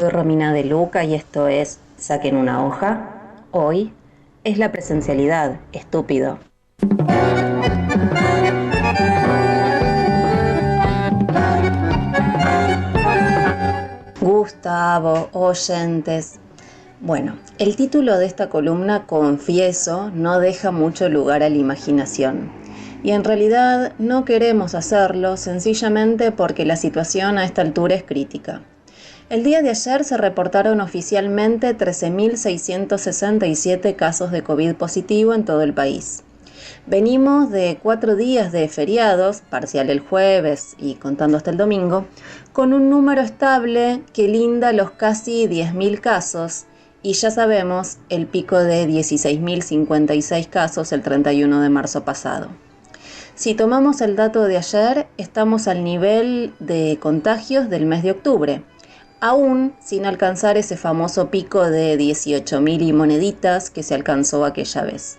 Soy Romina de Luca y esto es Saquen una hoja. Hoy es la presencialidad, estúpido. Gustavo, oyentes. Bueno, el título de esta columna, confieso, no deja mucho lugar a la imaginación. Y en realidad no queremos hacerlo sencillamente porque la situación a esta altura es crítica. El día de ayer se reportaron oficialmente 13.667 casos de COVID positivo en todo el país. Venimos de 4 días de feriados, parcial el jueves y contando hasta el domingo, con un número estable que linda los casi 10.000 casos y ya sabemos el pico de 16.056 casos el 31 de marzo pasado. Si tomamos el dato de ayer, estamos al nivel de contagios del mes de octubre, aún sin alcanzar ese famoso pico de 18.000 y moneditas que se alcanzó aquella vez.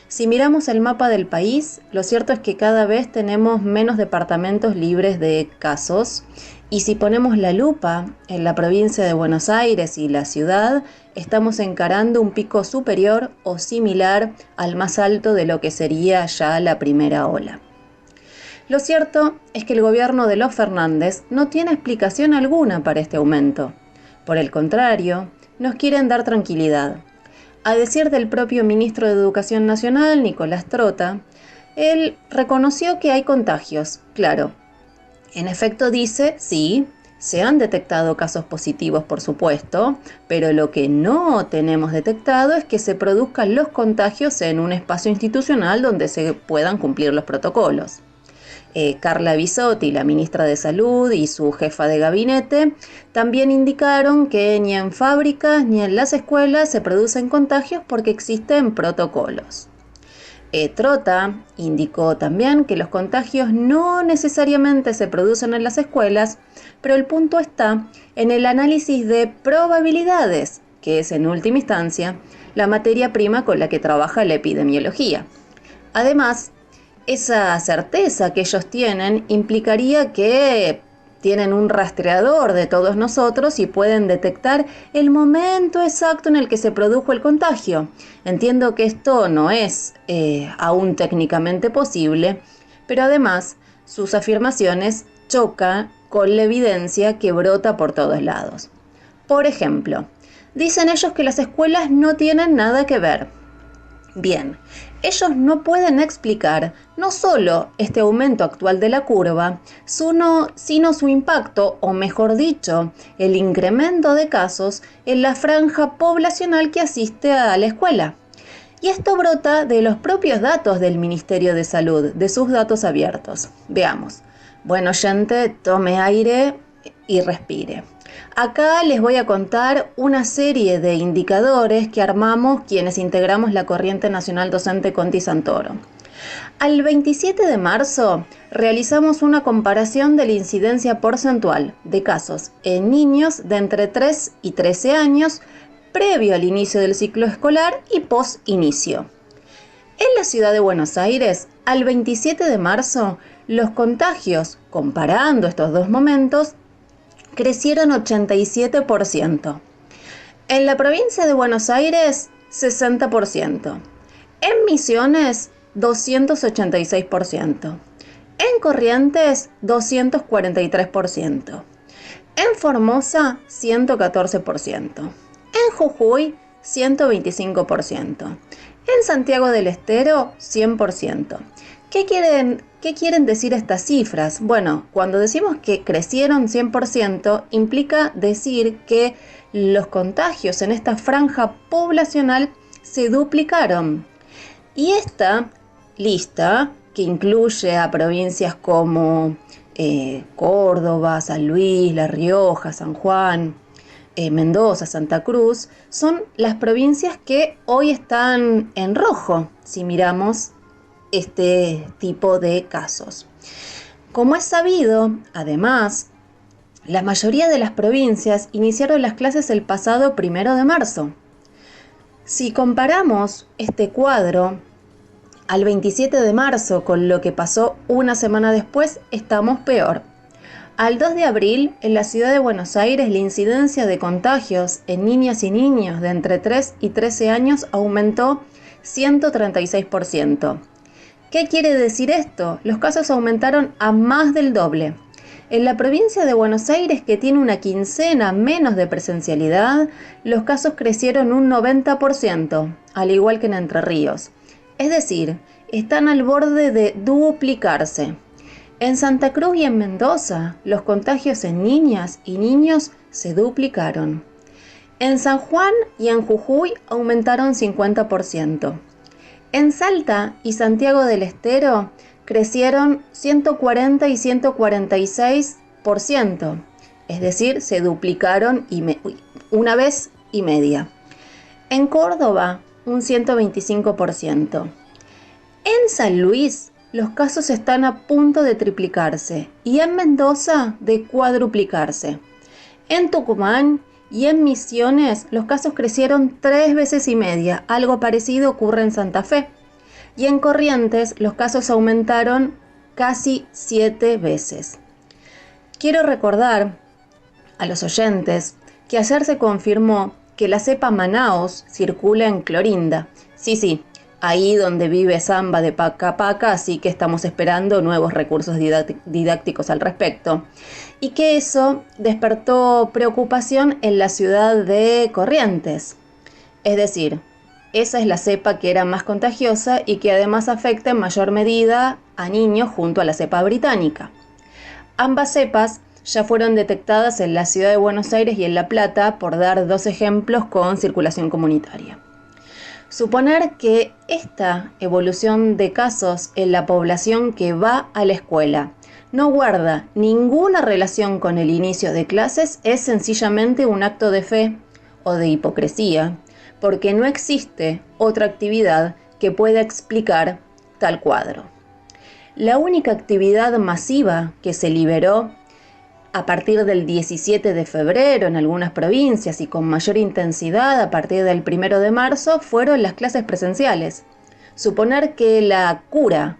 Si miramos el mapa del país, lo cierto es que cada vez tenemos menos departamentos libres de casos y si ponemos la lupa en la provincia de Buenos Aires y la ciudad, estamos encarando un pico superior o similar al más alto de lo que sería ya la primera ola. Lo cierto es que el gobierno de los Fernández no tiene explicación alguna para este aumento. Por el contrario, nos quieren dar tranquilidad. A decir del propio ministro de Educación Nacional, Nicolás Trota, él reconoció que hay contagios, claro. En efecto dice, sí, se han detectado casos positivos, por supuesto, pero lo que no tenemos detectado es que se produzcan los contagios en un espacio institucional donde se puedan cumplir los protocolos. Carla Bisotti, la ministra de Salud y su jefa de gabinete, también indicaron que ni en fábricas ni en las escuelas se producen contagios porque existen protocolos. Trota indicó también que los contagios no necesariamente se producen en las escuelas, pero el punto está en el análisis de probabilidades, que es en última instancia la materia prima con la que trabaja la epidemiología. Además, esa certeza que ellos tienen implicaría que tienen un rastreador de todos nosotros y pueden detectar el momento exacto en el que se produjo el contagio. Entiendo que esto no es aún técnicamente posible, pero además sus afirmaciones chocan con la evidencia que brota por todos lados. Por ejemplo, dicen ellos que las escuelas no tienen nada que ver. Bien, ellos no pueden explicar no solo este aumento actual de la curva, sino su impacto, o mejor dicho, el incremento de casos en la franja poblacional que asiste a la escuela. Y esto brota de los propios datos del Ministerio de Salud, de sus datos abiertos. Veamos. Bueno, oyente, tome aire y respire. Acá les voy a contar una serie de indicadores que armamos quienes integramos la Corriente Nacional Docente Conti Santoro. Al 27 de marzo realizamos una comparación de la incidencia porcentual de casos en niños de entre 3 y 13 años previo al inicio del ciclo escolar y post-inicio. En la ciudad de Buenos Aires, al 27 de marzo, los contagios, comparando estos dos momentos, crecieron 87%. En la provincia de Buenos Aires, 60%. En Misiones, 286%. En Corrientes, 243%. En Formosa, 114%. En Jujuy, 125%. En Santiago del Estero, 100%. ¿Qué quieren decir estas cifras? Bueno, cuando decimos que crecieron 100%, implica decir que los contagios en esta franja poblacional se duplicaron. Y esta lista, que incluye a provincias como Córdoba, San Luis, La Rioja, San Juan, Mendoza, Santa Cruz, son las provincias que hoy están en rojo, si miramos este tipo de casos. Como es sabido, además, la mayoría de las provincias iniciaron las clases el pasado 1 de marzo. Si comparamos este cuadro al 27 de marzo con lo que pasó una semana después, estamos peor. Al 2 de abril, en la ciudad de Buenos Aires, la incidencia de contagios en niñas y niños de entre 3 y 13 años aumentó 136%. ¿Qué quiere decir esto? Los casos aumentaron a más del doble. En la provincia de Buenos Aires, que tiene una quincena menos de presencialidad, los casos crecieron un 90%, al igual que en Entre Ríos. Es decir, están al borde de duplicarse. En Santa Cruz y en Mendoza, los contagios en niñas y niños se duplicaron. En San Juan y en Jujuy aumentaron 50%. En Salta y Santiago del Estero crecieron 140 y 146%, es decir, se duplicaron una vez y media. En Córdoba, un 125%. En San Luis, los casos están a punto de triplicarse y en Mendoza de cuadruplicarse. En Tucumán y en Misiones, los casos crecieron 3 veces y media. Algo parecido ocurre en Santa Fe. Y en Corrientes, los casos aumentaron casi 7 veces. Quiero recordar a los oyentes que ayer se confirmó que la cepa Manaos circula en Clorinda. Sí, ahí donde vive Zamba de Paca Paca, así que estamos esperando nuevos recursos didácticos al respecto. Y que eso despertó preocupación en la ciudad de Corrientes. Es decir, esa es la cepa que era más contagiosa y que además afecta en mayor medida a niños junto a la cepa británica. Ambas cepas ya fueron detectadas en la ciudad de Buenos Aires y en La Plata, por dar 2 ejemplos con circulación comunitaria. Suponer que esta evolución de casos en la población que va a la escuela no guarda ninguna relación con el inicio de clases es sencillamente un acto de fe o de hipocresía, porque no existe otra actividad que pueda explicar tal cuadro. La única actividad masiva que se liberó a partir del 17 de febrero en algunas provincias y con mayor intensidad a partir del 1 de marzo fueron las clases presenciales. Suponer que la cura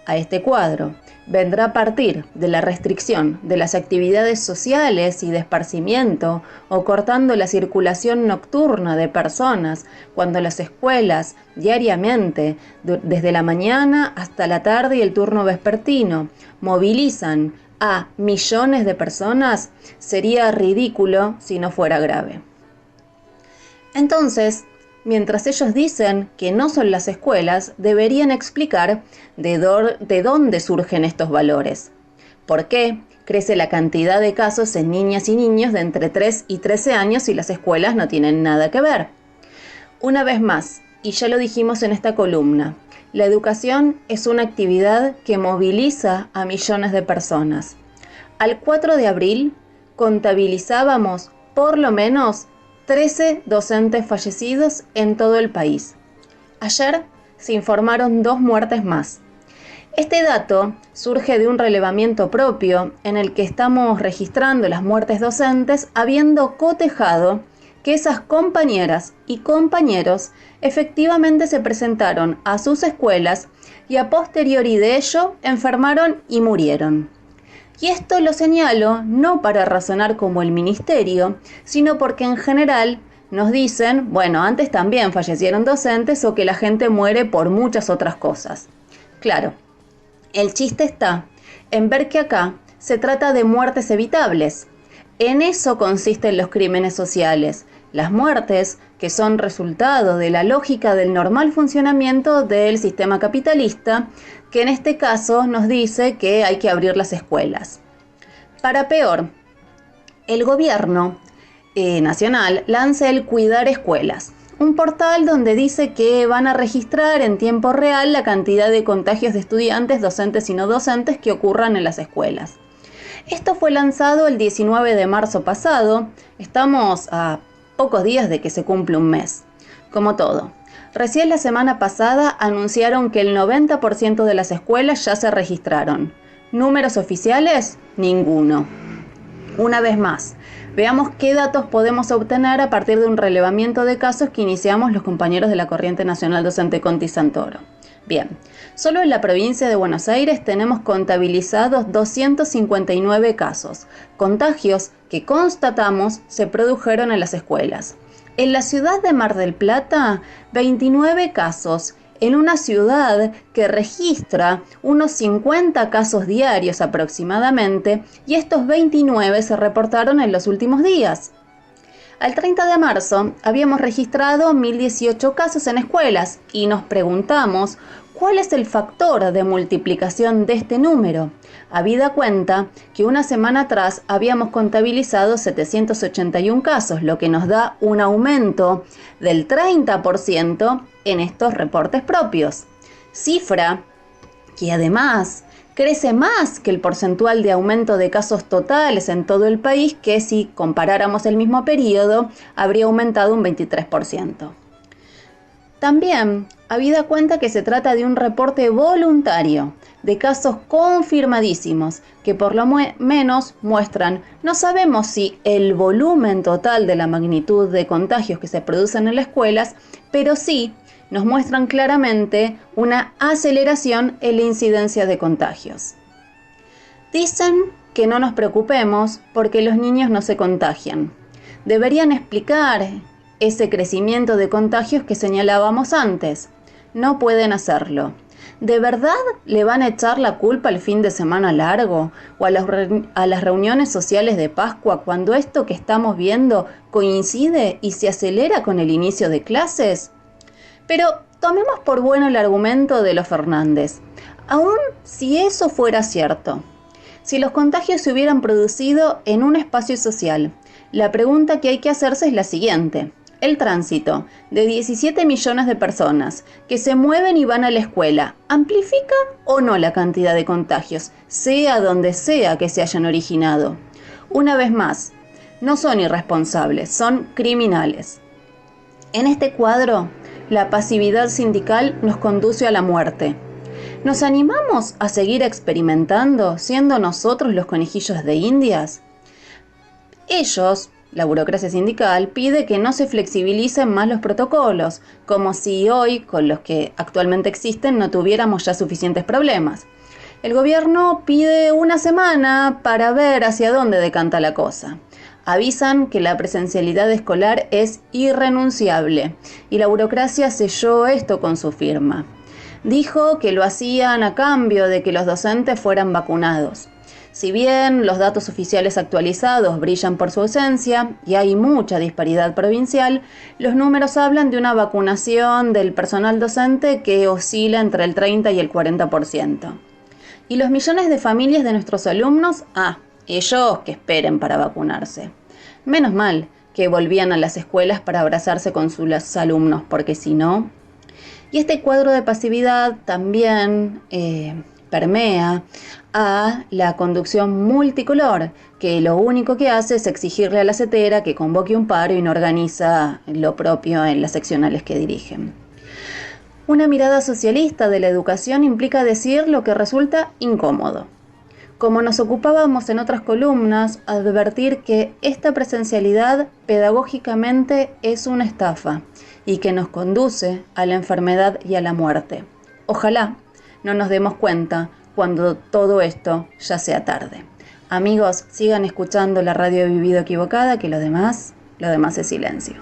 a este cuadro vendrá a partir de la restricción de las actividades sociales y de esparcimiento o cortando la circulación nocturna de personas cuando las escuelas diariamente, desde la mañana hasta la tarde y el turno vespertino, movilizan a millones de personas, sería ridículo si no fuera grave. Entonces, mientras ellos dicen que no son las escuelas, deberían explicar de dónde surgen estos valores. ¿Por qué crece la cantidad de casos en niñas y niños de entre 3 y 13 años y las escuelas no tienen nada que ver? Una vez más, y ya lo dijimos en esta columna, la educación es una actividad que moviliza a millones de personas. Al 4 de abril contabilizábamos por lo menos 13 docentes fallecidos en todo el país. Ayer se informaron 2 muertes más. Este dato surge de un relevamiento propio en el que estamos registrando las muertes docentes, habiendo cotejado que esas compañeras y compañeros efectivamente se presentaron a sus escuelas y a posteriori de ello enfermaron y murieron. Y esto lo señalo no para razonar como el ministerio, sino porque en general nos dicen, bueno, antes también fallecieron docentes o que la gente muere por muchas otras cosas. Claro, el chiste está en ver que acá se trata de muertes evitables. En eso consisten los crímenes sociales. Las muertes que son resultado de la lógica del normal funcionamiento del sistema capitalista, que en este caso nos dice que hay que abrir las escuelas. Para peor, el gobierno nacional lanza el Cuidar Escuelas, un portal donde dice que van a registrar en tiempo real la cantidad de contagios de estudiantes, docentes y no docentes que ocurran en las escuelas. Esto fue lanzado el 19 de marzo pasado, estamos a pocos días de que se cumple un mes. Como todo, recién la semana pasada anunciaron que el 90% de las escuelas ya se registraron. ¿Números oficiales? Ninguno. Una vez más, veamos qué datos podemos obtener a partir de un relevamiento de casos que iniciamos los compañeros de la Corriente Nacional Docente Conti Santoro. Bien, solo en la provincia de Buenos Aires tenemos contabilizados 259 casos, contagios que constatamos se produjeron en las escuelas. En la ciudad de Mar del Plata, 29 casos, en una ciudad que registra unos 50 casos diarios aproximadamente, y estos 29 se reportaron en los últimos días. Al 30 de marzo habíamos registrado 1.018 casos en escuelas y nos preguntamos cuál es el factor de multiplicación de este número, habida cuenta que una semana atrás habíamos contabilizado 781 casos, lo que nos da un aumento del 30% en estos reportes propios, cifra que además crece más que el porcentual de aumento de casos totales en todo el país, que si comparáramos el mismo periodo habría aumentado un 23%. También, habida cuenta que se trata de un reporte voluntario de casos confirmadísimos que por lo menos muestran, no sabemos si el volumen total de la magnitud de contagios que se producen en las escuelas, pero sí nos muestran claramente una aceleración en la incidencia de contagios. Dicen que no nos preocupemos porque los niños no se contagian. Deberían explicar ese crecimiento de contagios que señalábamos antes. No pueden hacerlo. ¿De verdad le van a echar la culpa al fin de semana largo o a las reuniones sociales de Pascua cuando esto que estamos viendo coincide y se acelera con el inicio de clases? Pero tomemos por bueno el argumento de los Fernández. Aun si eso fuera cierto, si los contagios se hubieran producido en un espacio social, la pregunta que hay que hacerse es la siguiente. El tránsito de 17 millones de personas que se mueven y van a la escuela, ¿amplifica o no la cantidad de contagios, sea donde sea que se hayan originado? Una vez más, no son irresponsables, son criminales. En este cuadro, la pasividad sindical nos conduce a la muerte. ¿Nos animamos a seguir experimentando, siendo nosotros los conejillos de Indias? Ellos, la burocracia sindical, pide que no se flexibilicen más los protocolos, como si hoy, con los que actualmente existen, no tuviéramos ya suficientes problemas. El gobierno pide una semana para ver hacia dónde decanta la cosa. Avisan que la presencialidad escolar es irrenunciable y la burocracia selló esto con su firma. Dijo que lo hacían a cambio de que los docentes fueran vacunados. Si bien los datos oficiales actualizados brillan por su ausencia y hay mucha disparidad provincial, los números hablan de una vacunación del personal docente que oscila entre el 30 y el 40%. ¿Y los millones de familias de nuestros alumnos? Ellos que esperen para vacunarse. Menos mal que volvían a las escuelas para abrazarse con sus alumnos, porque si no... Y este cuadro de pasividad también permea a la conducción multicolor, que lo único que hace es exigirle a la CETERA que convoque un paro y no organiza lo propio en las seccionales que dirigen. Una mirada socialista de la educación implica decir lo que resulta incómodo. Como nos ocupábamos en otras columnas, advertir que esta presencialidad pedagógicamente es una estafa y que nos conduce a la enfermedad y a la muerte. Ojalá no nos demos cuenta cuando todo esto ya sea tarde. Amigos, sigan escuchando la radio Vivido Equivocada, que lo demás es silencio.